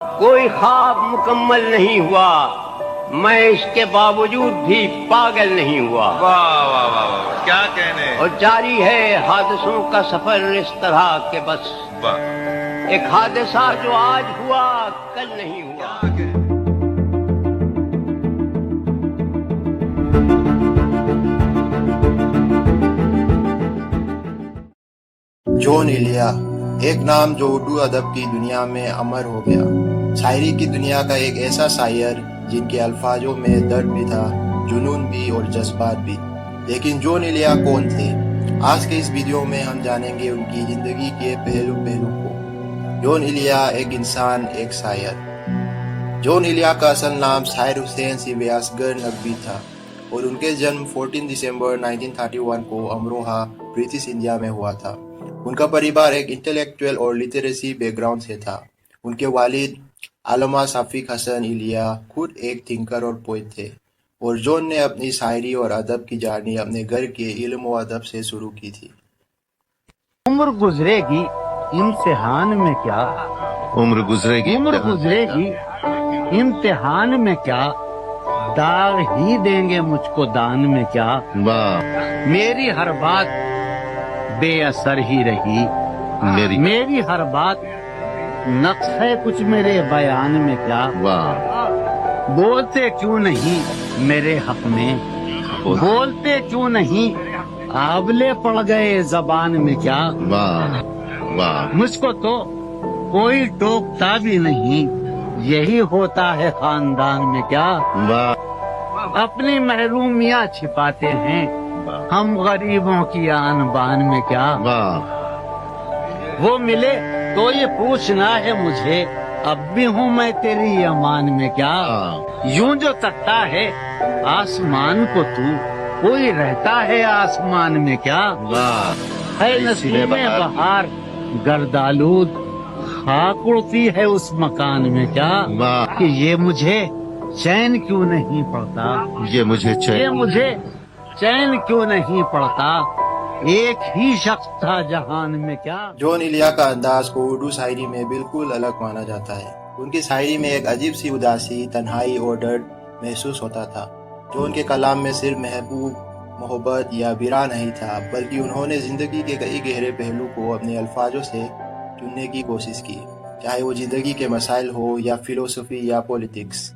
کوئی خواب مکمل نہیں ہوا، میں اس کے باوجود بھی پاگل نہیں ہوا۔ واہ واہ واہ واہ، کیا کہنے۔ اور جاری ہے حادثوں کا سفر اس طرح کہ بس واہ، ایک حادثہ جو آج ہوا کل نہیں ہوا۔ جون ایلیا، ایک نام جو اردو ادب کی دنیا میں امر ہو گیا۔ شاعری کی دنیا کا ایک ایسا شاعر جن کے الفاظوں میں درد بھی تھا، جنون بھی اور جذبات بھی۔ لیکن جون ایلیا کون تھے؟ آج کے اس ویڈیو میں ہم جانیں گے ان کی زندگی کے پہلو کو۔ جون ایلیا ایک انسان، ایک شاعر۔ جون ایلیا کا اصل نام شاعر حسین سیوے اصغر نقوی تھا اور ان کے جنم 14 دسمبر 1931 کو امروہہ، برٹش انڈیا میں ہوا تھا۔ ان کا پریوار ایک انٹلیکچوئل اور لٹریسی بیک گراؤنڈ سے تھا۔ ان کے والد علامہ شفیق حسن ایلیا خود ایک تھنکر اور پوئٹ تھے، اور جون نے اپنی شاعری اور ادب کی جرنی اپنے گھر کے علم و ادب سے شروع کی تھی۔ عمر گزرے گی امتحان میں کیا، عمر گزرے گی امتحان میں کیا، داغ ہی دیں گے مجھ کو دان میں کیا، واہ، میری ہر بات بے اثر ہی رہی، میری ہر بات نقص ہے کچھ میرے بیان میں کیا، واہ، بولتے کیوں نہیں میرے حق میں، بولتے کیوں نہیں آبلے پڑ گئے زبان میں کیا، واہ واہ، مجھ کو تو کوئی ٹوکتا بھی نہیں، یہی ہوتا ہے خاندان میں کیا، واہ، اپنی محرومیاں چھپاتے ہیں ہم غریبوں کی آن بان میں کیا، واہ، وہ ملے تو یہ پوچھنا ہے مجھے اب بھی ہوں میں تیری امان میں کیا، یوں جو تکتا ہے آسمان کو تو کوئی رہتا ہے آسمان میں کیا، واہ، ہے نسیم بہار گردالود خاک اڑتی ہے اس مکان میں کیا، واہ، کہ یہ مجھے چین کیوں نہیں پڑتا، یہ مجھے یہ مجھے چین کیوں نہیں پڑتا، ایک ہی شخص تھا جہان میں کیا۔ جون ایلیا کا انداز کو اردو شاعری میں بالکل الگ مانا جاتا ہے۔ ان کی شاعری میں ایک عجیب سی اداسی، تنہائی اور درد محسوس ہوتا تھا، جو ان کے کلام میں صرف محبوب، محبت یا بیراں نہیں تھا، بلکہ انہوں نے زندگی کے کئی گہرے پہلو کو اپنے الفاظوں سے چننے کی کوشش کی، چاہے وہ زندگی کے مسائل ہو یا فلسفی یا پولیٹکس۔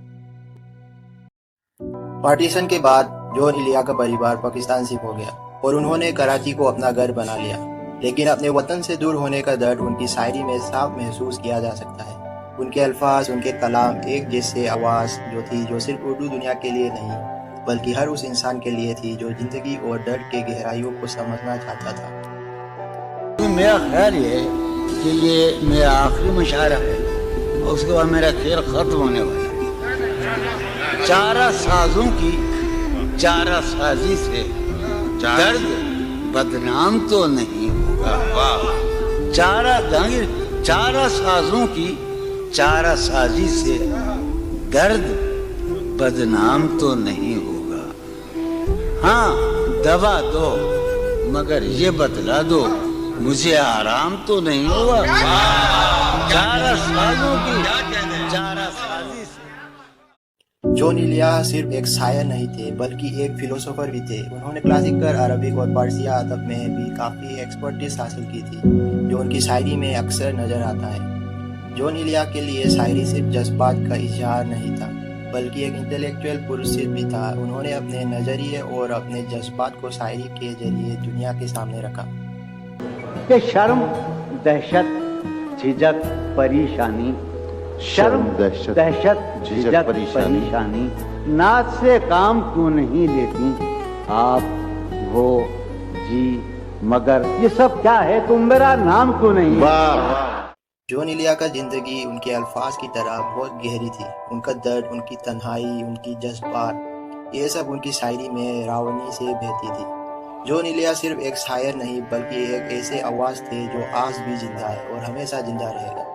پارٹیشن کے بعد جون ایلیا کا پریوار پاکستان شفٹ ہو گیا اور انہوں نے کراچی کو اپنا گھر بنا لیا، لیکن اپنے وطن سے دور ہونے کا درد ان کی شاعری میں صاف محسوس کیا جا سکتا ہے۔ ان کے الفاظ، ان کے کلام ایک جیسے آواز جو تھی، جو صرف اردو دنیا کے لیے نہیں بلکہ ہر اس انسان کے لیے تھی جو زندگی اور درد کے گہرائیوں کو سمجھنا چاہتا تھا۔ میرا خیال یہ ہے کہ یہ میرا آخری مشاعرہ ہے اور اس کے بعد میرا کھیل ختم ہونے والا ہے۔ چارہ سازوں کی چارہ سازی سے درد بدنام تو نہیں ہوگا، چارہ سازوں کی چارہ سازی سے درد بدنام تو نہیں ہوگا، ہاں دوا دو مگر یہ بتلا دو مجھے آرام تو نہیں ہوگا، چارہ سازوں کی چارہ سازی سے۔ جون ایلیا صرف ایک شاعر نہیں تھے بلکہ ایک فلسفر بھی تھے۔ انہوں نے کلاسیکل، عربک اور فارسی ادب میں بھی کافی ایکسپرٹیز حاصل کی تھی، جو ان کی شاعری میں اکثر نظر آتا ہے۔ جون ایلیا کے لیے شاعری صرف جذبات کا اظہار نہیں تھا بلکہ ایک انٹلیکچوئل پرسٹ بھی تھا۔ انہوں نے اپنے نظریے اور اپنے جذبات کو شاعری کے ذریعے دنیا کے سامنے رکھا۔ کہ شرم، دہشت، جھجک، پریشانی، شرم، دہشت، جھجک، پریشانی، ناز سے کام کیوں نہیں لیتی آپ، وہ، جی، مگر یہ سب کیا ہے، تم میرا نام کیوں نہیں۔ جون ایلیا کا زندگی ان کے الفاظ کی طرح بہت گہری تھی۔ ان کا درد، ان کی تنہائی، ان کی جذبات، یہ سب ان کی شاعری میں راونی سے بہتی تھی۔ جون ایلیا صرف ایک شاعر نہیں بلکہ ایک ایسے آواز تھے جو آج بھی زندہ ہے اور ہمیشہ زندہ رہے گا۔